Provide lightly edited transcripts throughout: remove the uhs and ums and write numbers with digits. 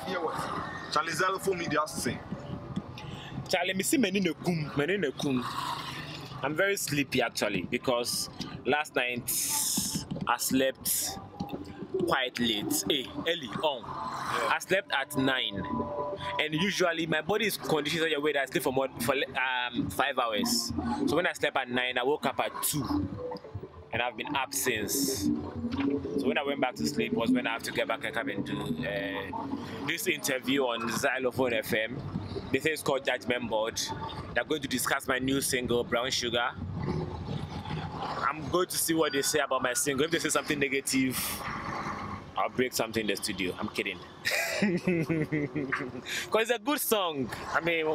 hear what? Charlie Zylofon media sing. Charlie, me see many kum. I'm very sleepy actually because last night I slept quite late. Early on. Yeah. I slept at 9, and usually my body is conditioned such a way that I sleep for 5 hours. So when I slept at 9, I woke up at 2, and I've been up since. So when I went back to sleep was when I have to get back and come and do this interview on Zylofon FM. They say it's called Judgement Board. They're going to discuss my new single, Brown Sugar. I'm going to see what they say about my single. If they say something negative, I'll break something in the studio. I'm kidding. Because it's a good song. I mean...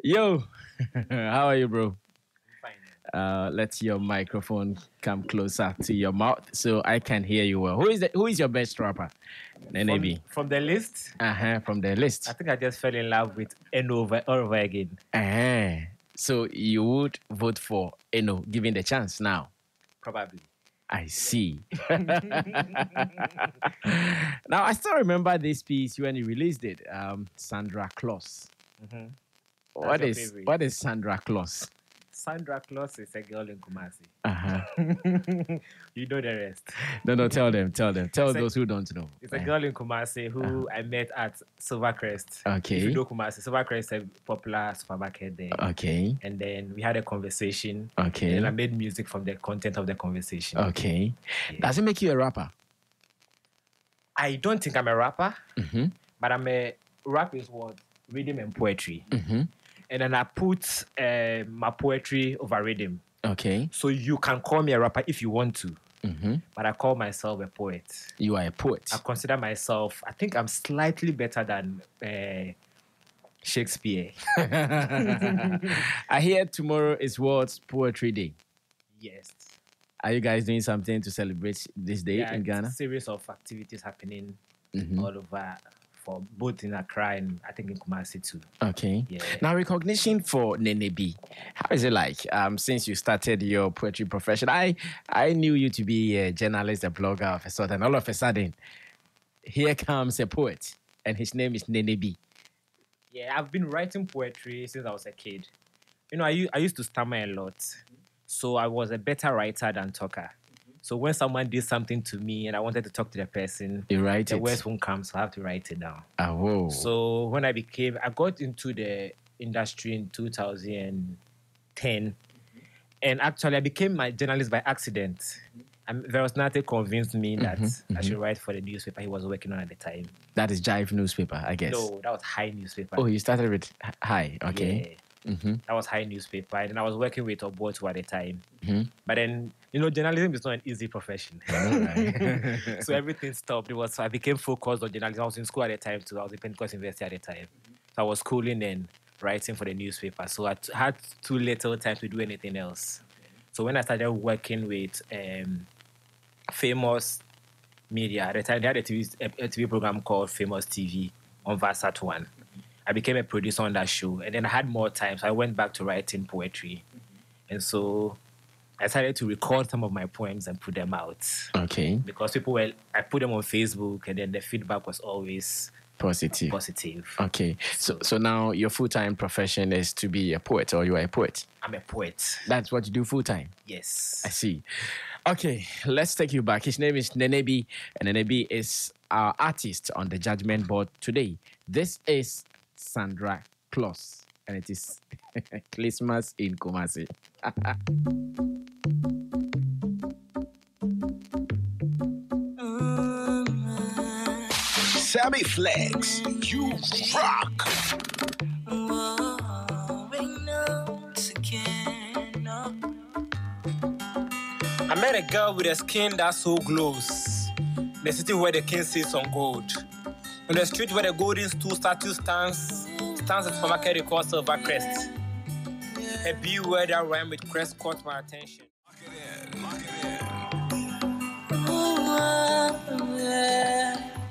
Yo, how are you, bro? Fine. Let your microphone come closer to your mouth so I can hear you well. Who is your best rapper? Nenebi. From the list? From the list. I think I just fell in love with Eno over again. So you would vote for Eno, given the chance now? Probably. I see. Now, I still remember this piece when you released it, Sandra Claus. Mm-hmm. What is Sandra Claus? Sandra Claus is a girl in Kumasi. You know the rest. No, tell them. Tell those who don't know. It's a girl in Kumasi who I met at Silvercrest. Okay. If you know Kumasi, Silvercrest is a popular supermarket there. Okay. And then we had a conversation. Okay. And I made music from the content of the conversation. Okay. Yeah. Does it make you a rapper? I don't think I'm a rapper, Mm-hmm. but rap is what? Rhythm and poetry. Mm-hmm. And then I put my poetry over rhythm. Okay. So you can call me a rapper if you want to. Mm-hmm. But I call myself a poet. You are a poet. I consider myself, I think I'm slightly better than Shakespeare. I hear tomorrow is World Poetry Day. Yes. Are you guys doing something to celebrate this day in Ghana? A series of activities happening Mm-hmm. all over, for both in Accra and I think in Kumasi too. Okay. Yeah. Now, recognition for Nenebi. How is it like since you started your poetry profession? I knew you to be a journalist, a blogger of a sort, and all of a sudden, here comes a poet, and his name is Nenebi. Yeah, I've been writing poetry since I was a kid. You know, I used to stammer a lot. So I was a better writer than talker. So when someone did something to me and I wanted to talk to the person, You write the it. words won't come, so I have to write it down. Whoa. So when I got into the industry in 2010, and actually I became my journalist by accident. There was nothing convinced me that I should write for the newspaper he was working on at the time. That is Jive newspaper, I guess. No, that was High newspaper. Oh, you started with High. Okay. Yeah. That was High newspaper, and then I was working with Obotu at the time. But then, journalism is not an easy profession. Right. So everything stopped. So I became focused on journalism. I was in school at the time too. I was in Pentecost University at the time. So I was schooling and writing for the newspaper. So I had too little time to do anything else. So when I started working with Famous Media, at the time they had a TV program called Famous TV on Varsat 1. I became a producer on that show, and then I had more time, so I went back to writing poetry. And so I started to record some of my poems and put them out. Okay. Because I put them on Facebook, and then the feedback was always Positive. Okay. So now your full-time profession is to be a poet, or you are a poet? I'm a poet. That's what you do full-time? Yes. I see. Okay, let's take you back. His name is Nenebi, and Nenebi is our artist on the Judgement Board today. This is Sandra Claus, and it is Christmas in Kumasi. Sammy Flex, you rock. I met a girl with a skin that so glows. The city where the king sits on gold. On the street where the golden stool statue stands at the supermarket they call Silvercrest. A B word that rhyme with crest caught my attention. Lock it in.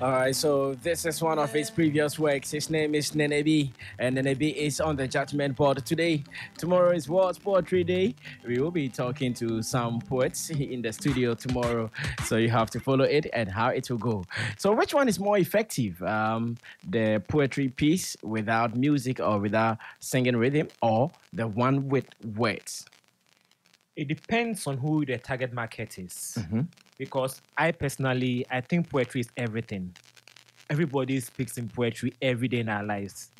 All right, so this is one of his previous works. His name is Nenebi, and Nenebi is on the Judgement Board today. Tomorrow is World Poetry Day. We will be talking to some poets in the studio tomorrow, so you have to follow it and how it will go. So, which one is more effective? The poetry piece without music or without singing rhythm, or the one with words? It depends on who the target market is. Because I personally, I think poetry is everything. Everybody speaks in poetry every day in our lives.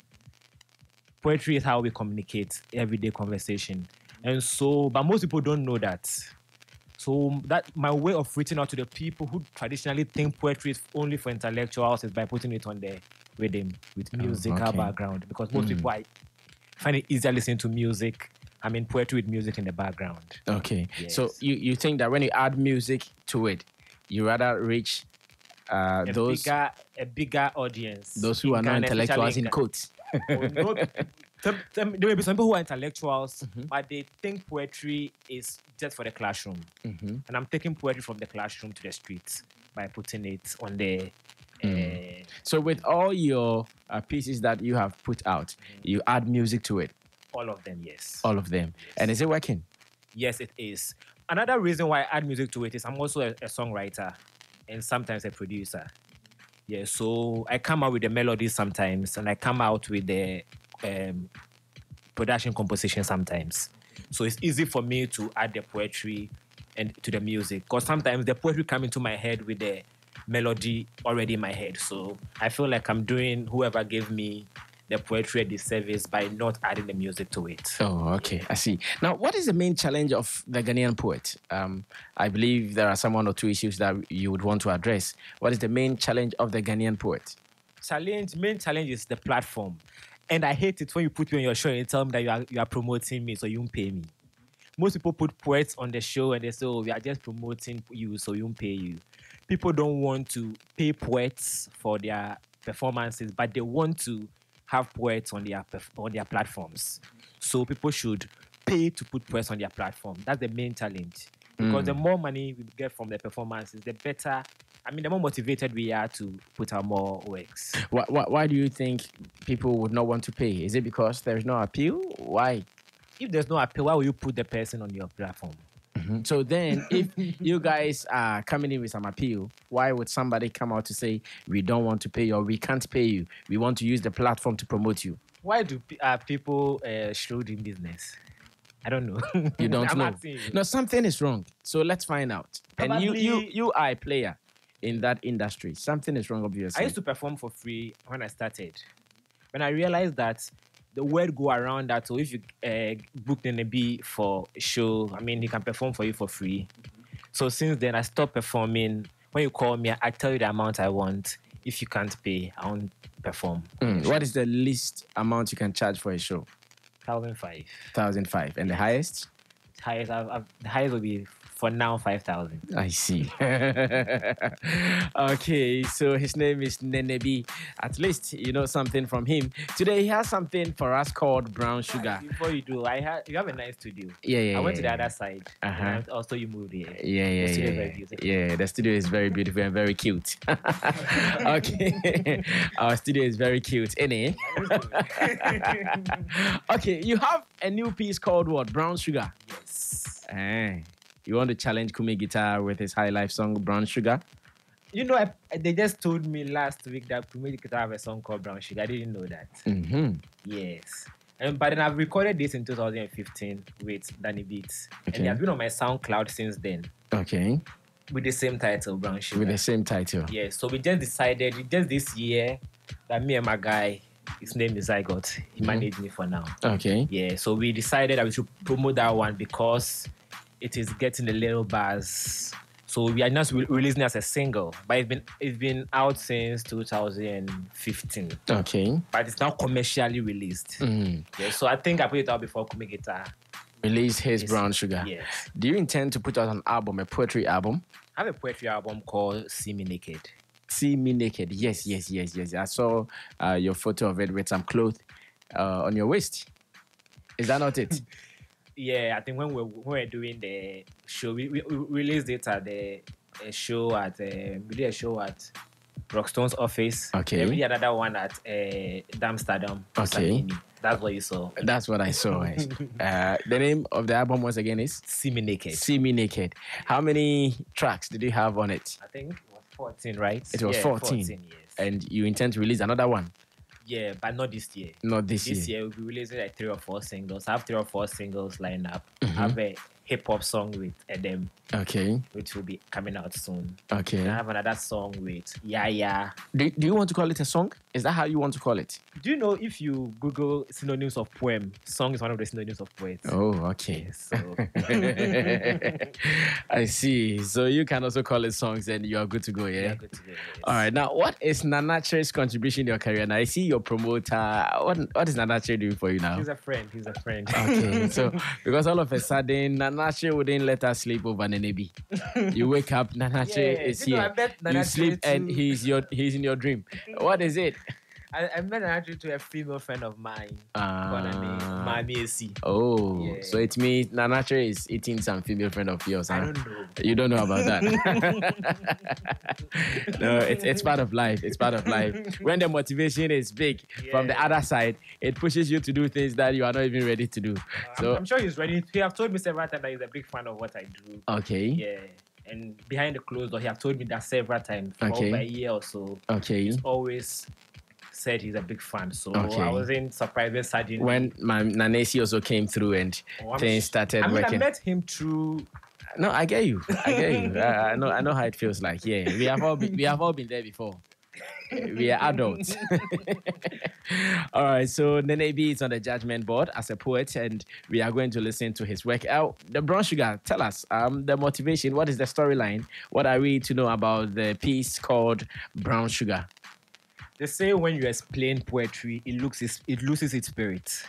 Poetry is how we communicate, everyday conversation. And so, but most people don't know that. So that my way of reaching out to the people who traditionally think poetry is only for intellectuals is by putting it on the rhythm with musical background. Because most people find it easier listening to music. I mean, poetry with music in the background. Okay. Yes. So you think that when you add music to it, you rather reach a bigger audience. Those who are not intellectuals in quotes. There may be some people who are intellectuals, but they think poetry is just for the classroom. And I'm taking poetry from the classroom to the streets by putting it on the... So with all your pieces that you have put out, you add music to it? All of them, yes. All of them. Yes. And is it working? Yes, it is. Another reason why I add music to it is I'm also a songwriter and sometimes a producer. Yeah, so I come out with the melodies sometimes and I come out with the production composition sometimes. So it's easy for me to add the poetry and to the music because sometimes the poetry comes into my head with the melody already in my head. So I feel like I'm doing whoever gave me the poetry a disservice by not adding the music to it. Oh, okay. I see. Now, what is the main challenge of the Ghanaian poet? I believe there are some one or two issues that you would want to address. What is the main challenge of the Ghanaian poet? Main challenge is the platform. And I hate it when you put me on your show and you tell me that you are promoting me, so you won't pay me. Most people put poets on the show and they say, oh, we are just promoting you, so you won't pay you. People don't want to pay poets for their performances, but they want to have poets on their platforms. So people should pay to put poets on their platform. That's the main challenge. Because the more money we get from the performances, the better, the more motivated we are to put out more works. Why do you think people would not want to pay? Is it because there's no appeal? Why? If there's no appeal, why will you put the person on your platform? So then, if you guys are coming in with some appeal, why would somebody come out to say, we don't want to pay you or we can't pay you? We want to use the platform to promote you. Why do people shrewd in business? I don't know. You don't know? No, something is wrong. So let's find out. Probably, and you are a player in that industry. Something is wrong, obviously. I used to perform for free when I started. When I realized that the word go around that, so if you book Nenebi for a show, he can perform for you for free. So since then, I stopped performing. When you call me, I tell you the amount I want. If you can't pay, I won't perform. What is the least amount you can charge for a show? 1,500. 1,500. And the highest? The highest will be, for now, 5,000. I see. Okay, so his name is Nenebi. At least you know something from him. Today he has something for us called Brown Sugar. Before you do, you have a nice studio. Yeah. I went to the other side. And also you moved here. Yeah. The studio is very beautiful. Yeah, the studio is very beautiful and very cute. Okay. Our studio is very cute, innit? Okay, you have a new piece called what? Brown Sugar? Yes. You want to challenge Kumi Guitar with his high life song Brown Sugar? You know, they just told me last week that Kumi Guitar have a song called Brown Sugar. I didn't know that. Yes. But then I've recorded this in 2015 with Danny Beats. Okay. And they have been on my SoundCloud since then. Okay. With the same title, Brown Sugar. With the same title. Yeah, so we just decided, this year, that me and my guy, his name is Zygot, he managed me for now. Okay. Yeah, so we decided that we should promote that one because it is getting a little buzz. So we are not releasing it as a single, but it's been out since 2015. Okay. But it's now commercially released. Yeah, so I think I put it out before Kumi Guitar release his Brown Sugar. Yes. Do you intend to put out an album, a poetry album? I have a poetry album called See Me Naked. See Me Naked. Yes. I saw your photo of it with some clothes on your waist. Is that not it? Yeah, I think when we were doing the show, we released it at the show at we did a show at Rockstone's office. Okay. Then we did another one at Amsterdam. Okay. That's what you saw. That's what I saw. The name of the album once again is See Me Naked. See Me Naked. How many tracks did you have on it? I think it was 14, right? It was 14. Yes. And you intend to release another one? Yeah, but not this year. Not this year. This year we'll be releasing like 3 or 4 singles. I have 3 or 4 singles lined up. Mm-hmm. I have a hip-hop song with Edem, Okay. which will be coming out soon. Okay. I have another song with Yaya. Do you want to call it a song? Is that how you want to call it? Do you know if you Google synonyms of poem, song is one of the synonyms of poets? Oh, okay. So I see. So you can also call it songs and you are good to go, yeah? yeah, good to go. Yes. All right. Now, what is Nanache's contribution in your career? Now, I see your promoter. What is Nanache doing for you now? He's a friend. Okay. So, because all of a sudden, Nanache wouldn't let us sleep over Nenebi. You wake up, Nanache is you know, here. I met You Nanache sleep and too. he's in your dream. What is it? I met actually to a female friend of mine. Mami Esi. Oh, Yeah. so it means Nanache is eating some female friend of yours, huh? I don't know. You don't know about that. No, it's part of life. It's part of life. When the motivation is big from the Yeah. other side, it pushes you to do things that you are not even ready to do. So I'm sure he's ready. He have told me several times that he's a big fan of what I do. okay, Yeah. And behind the closed door, he have told me that several times for Okay. over a year or so. okay. He's always said he's a big fan. So Okay. I wasn't surprised when suddenly When my Nanesi also came through and Oh, I'm things started I working. met him through. No, I get you. I know how it feels like. Yeah, we have all been there before. We are adults. All right, so Nenebi is on the Judgement Board as a poet, and we are going to listen to his work. The Brown Sugar, tell us the motivation. What is the storyline? What are we to know about the piece called Brown Sugar? They say when you explain poetry, it loses its spirit.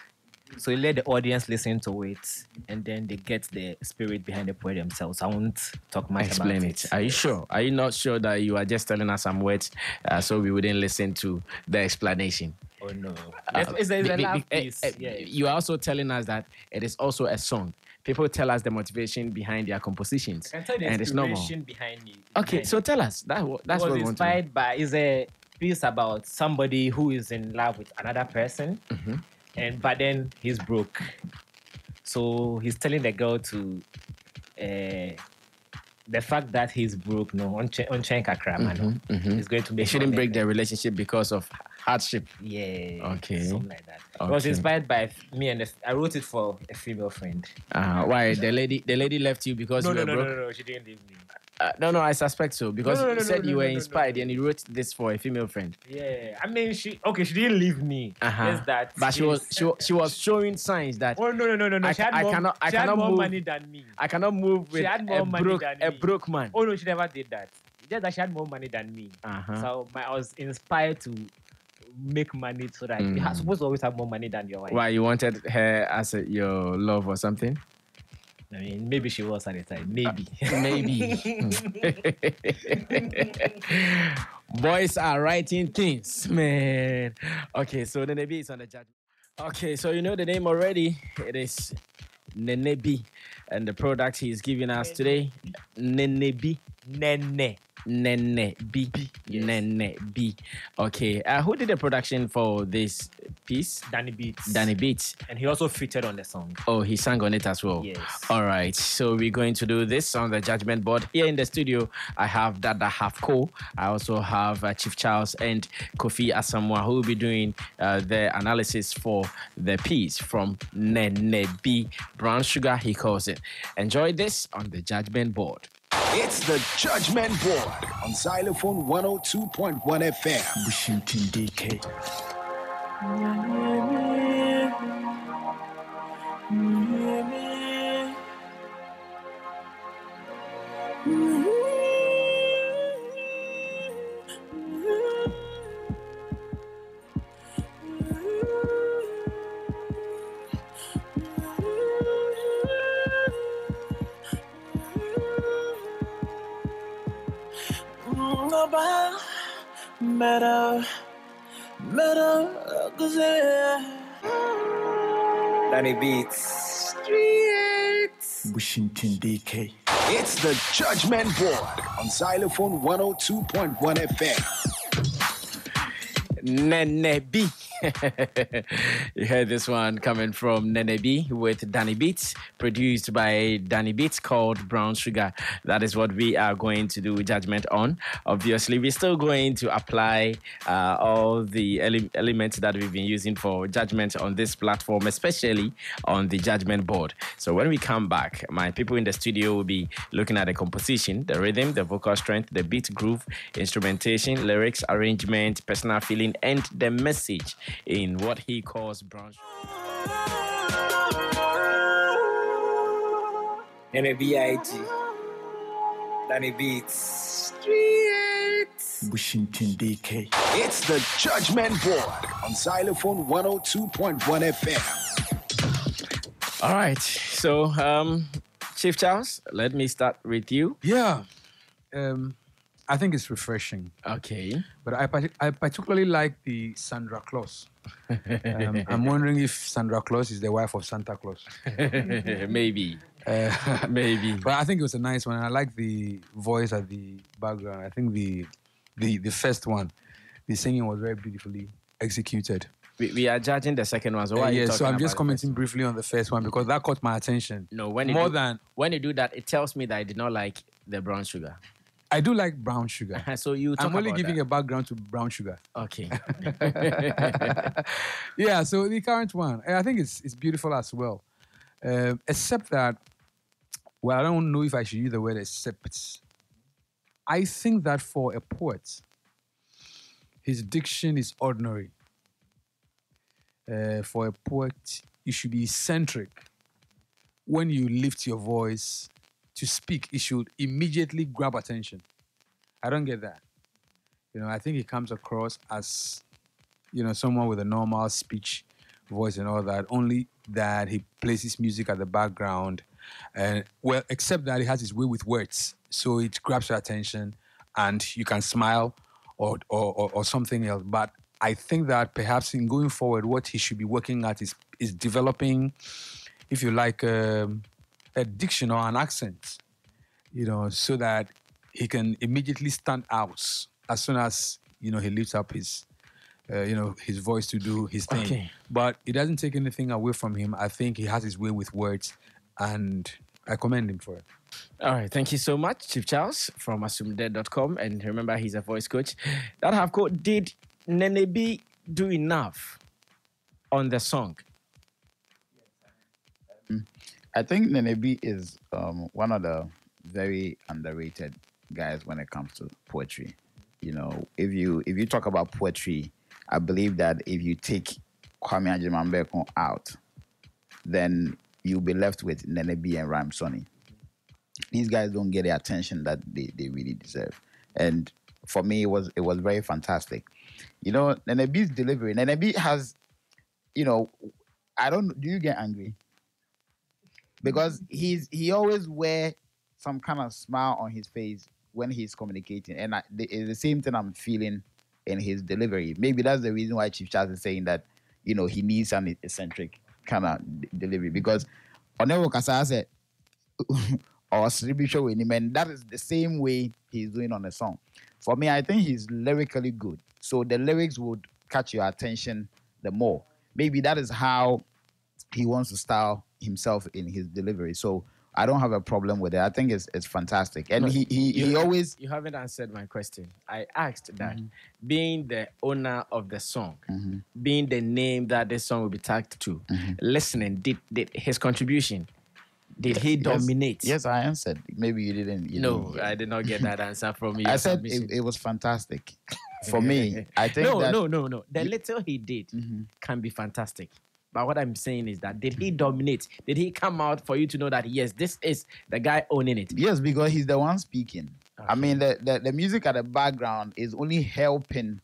So you let the audience listen to it, and then they get the spirit behind the poet themselves. I won't talk much Explain about it. Are you sure? Are you not sure that you are just telling us some words so we wouldn't listen to the explanation? Oh no, it's a laugh piece. Yeah. You are also telling us that it is also a song. People tell us the motivation behind their compositions, I can tell you the and it's normal. inspiration behind it. Okay, so tell us. That's it what was we want to know. inspired by is a piece about somebody who is in love with another person, but then he's broke. So he's telling the girl to the fact that he's broke, no, on kakra, man, is going to make It shouldn't her break the relationship because of hardship. Yeah. Okay. Something like that. It was Okay. inspired by me and I wrote it for a female friend. Why the lady left you because you were broke? No, she didn't leave me. No, I suspect so because No, you no, said no, you were no, no, inspired no. and you wrote this for a female friend. Yeah, I mean, she didn't leave me. Just that. But she was showing signs that Oh no! She had I she had cannot more move. money than me. I cannot move with had more money than a me. broke man. Oh no, she never did that. Just that she had more money than me. So I was inspired to make money so that you're supposed to always have more money than your wife. Why you wanted her as your love or something? I mean, maybe she was at the time. Maybe. Maybe. Boys are writing things, man. Okay, so Nenebi is on the judgment. Okay, so you know the name already. It is Nenebi. And the product he's giving us today, Nenebi. Nenebi. Yes. Nenebi. Okay, who did the production for this piece? Danny Beats. Danny Beats. And he also featured on the song. Oh, he sang on it as well. Yes. All right. So we're going to do this on the Judgement Board. Here in the studio, I have Dada Hafko. I also have Chief Charles and Kofi Asamoah, who will be doing the analysis for the piece from Nenebi. Brown Sugar, he calls it. Enjoy this on the Judgement Board. It's the Judgment Board on Zylofon 102.1 FM. Washington, D.K. Danny Beats. Washington, D.K. It's the Judgment Board on Zylofon 102.1 FM. Nenebi. You heard this one coming from Nenebi with Danny Beats, produced by Danny Beats, called Brown Sugar. That is what we are going to do judgment on. Obviously, we're still going to apply all the elements that we've been using for judgment on this platform, especially on the judgment board. So when we come back, my people in the studio will be looking at the composition, the rhythm, the vocal strength, the beat groove, instrumentation, lyrics, arrangement, personal feeling, and the message in what he calls Brown Sugar. Nenebi Danny Beats. Washington DK. It's the Judgment Board on Zylofon 102.1 FM. All right. So, Chief Charles, let me start with you. Yeah. I think it's refreshing. Okay. But I particularly like the Sandra Claus. I'm wondering if Sandra Claus is the wife of Santa Claus. Maybe. Maybe. But I think it was a nice one. I like the voice at the background. I think the first one, the singing was very beautifully executed. We are judging the second one. So why are you talking so I'm just about commenting briefly on the first one because that caught my attention. No, when you do that, it tells me that I did not like the Brown Sugar. I do like Brown Sugar. So you talk I'm only about giving that. a background to Brown Sugar. Okay. Yeah, so the current one, I think it's beautiful as well. Except that, well, I don't know if I should use the word except. I think that for a poet, his diction is ordinary. For a poet, you should be eccentric. When you lift your voice to speak, it should immediately grab attention. I don't get that. I think he comes across as, someone with a normal speech voice and all that, only that he plays his music at the background. And well, except that he has his way with words. So it grabs your attention and you can smile or something else. But I think that perhaps in going forward, what he should be working at is developing, if you like, a diction or an accent, so that he can immediately stand out as soon as, he lifts up his voice to do his thing. Okay. But it doesn't take anything away from him. I think he has his way with words, and I commend him for it. All right. Thank you so much, Chief Charles from AssumeDead.com. And remember, he's a voice coach. That have quote, did Nenebi do enough on the song? I think Nenebi is one of the very underrated guys when it comes to poetry. If you talk about poetry, I believe that if you take Kwame Ajimambeko out, then you'll be left with Nenebi and Rhyme Sonny. These guys don't get the attention that they really deserve. And for me, it was very fantastic. Nenebi's delivery. Nenebi has, do you get angry? Because he always wear some kind of smile on his face when he's communicating. And it's the same thing I'm feeling in his delivery. Maybe that's the reason why Chief Charles is saying that, he needs an eccentric kind of delivery. Because Onewo Kasa said, or Sribisho Winimen, that is the same way he's doing on the song. For me, I think he's lyrically good. So the lyrics would catch your attention the more. Maybe that is how he wants to style himself in his delivery. So I don't have a problem with it. I think it's fantastic. And he always... You haven't answered my question. I asked that being the owner of the song, being the name that this song will be tagged to, listening, did his contribution, did he dominate? Yes, I answered. Maybe you didn't. No, I did not get that answer from you. I said it was fantastic. For me, I think No. The little he did can be fantastic. But what I'm saying is that did he dominate? Did he come out for you to know that, yes, this is the guy owning it? Yes, because he's the one speaking. Okay. I mean, the music at the background is only helping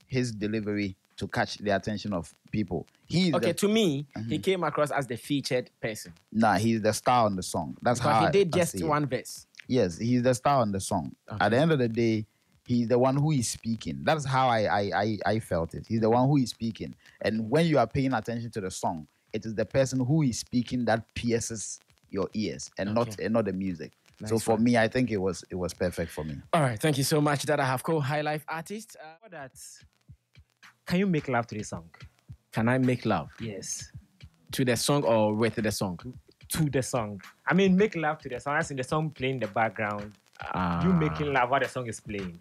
his delivery to catch the attention of people. To me, he came across as the featured person. Nah, he's the star on the song. That's but how he did just one verse. Yes, he's the star on the song. Okay. At the end of the day, he's the one who is speaking. That's how I felt it. He's the one who is speaking. And when you are paying attention to the song, it is the person who is speaking that pierces your ears and not the music. Nice so for me, I think it was perfect for me. All right, thank you so much. That I have co-high life artist. Can you make love to the song? Can I make love Yes. to the song or with the song? To the song. I mean, make love to the song. As in the song playing in the background. You making love while the song is playing.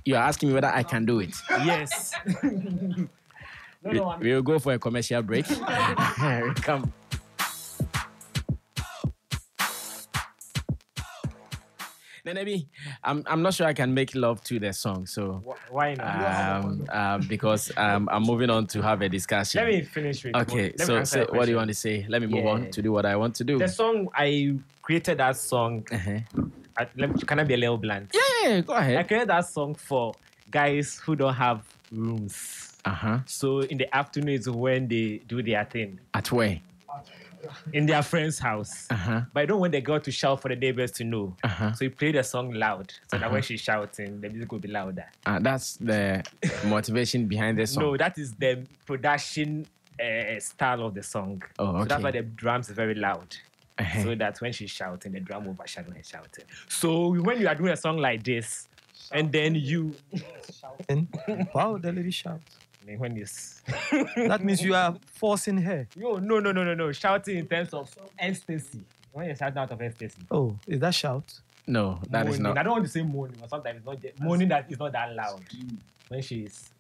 You're asking me whether I can do it. Yes. We'll go for a commercial break. Come. Nenebi, I'm not sure I can make love to the song, so why not? because I'm moving on to have a discussion. Let me finish with okay. So say, what do you want to say? Let me move on to do what I want to do. The song I created that song. Can I be a little blunt? Yeah, go ahead. I created that song for guys who don't have rooms. So in the afternoon is when they do their thing. At where? In their friend's house. But I don't want the girl to shout for the neighbors to know. So you play the song loud so that when she's shouting, the music will be louder. That's the motivation behind the song. No, that is the production style of the song. Oh, okay. So that's why the drums are very loud. So that when she's shouting, the drum will overshadow her shouting. So when you are doing a song like this, and then you... Wow, the lady shouts. When it's that means you are forcing her. No. Shouting in terms of ecstasy. When you're shouting out of ecstasy. Oh, is that shout? No, that moaning. is not. I don't want to say moaning, but sometimes it's not moaning that is not that loud. When she's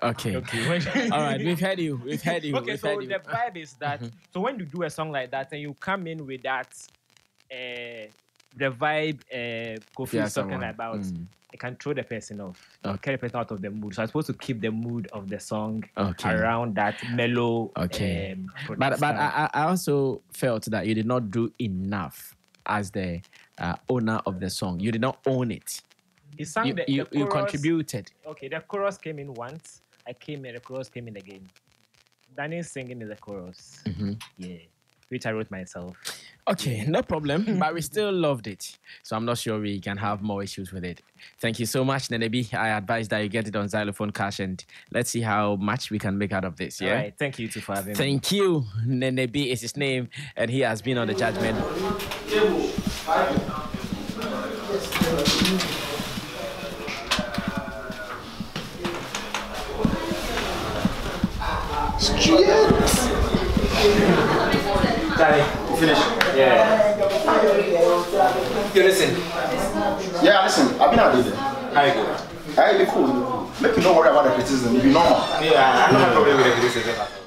okay. All right, we've heard you. Okay, so the vibe is that. So when you do a song like that and you come in with that, the vibe Kofi is talking about. It can throw the person off, carry the person out of the mood. So I'm supposed to keep the mood of the song around that mellow. But I also felt that you did not do enough as the owner of the song. You did not own it. You sang you the chorus, contributed. Okay, the chorus came in once. I came in, the chorus came in again. Danny's singing in the chorus. Yeah, which I wrote myself. Okay, no problem, but we still loved it. So I'm not sure we can have more issues with it. Thank you so much, Nenebi. I advise that you get it on Zylofon Cash and let's see how much we can make out of this, yeah? All right, thank you too for having me. Thank you. Nenebi is his name and he has been on the Judgement Board. Daddy, finish. yeah. You listen. Yeah, listen. I've been out there. How you doing? Hey, be cool. Make you don't worry about the criticism. It be normal. Yeah, I don't have a problem with the criticism.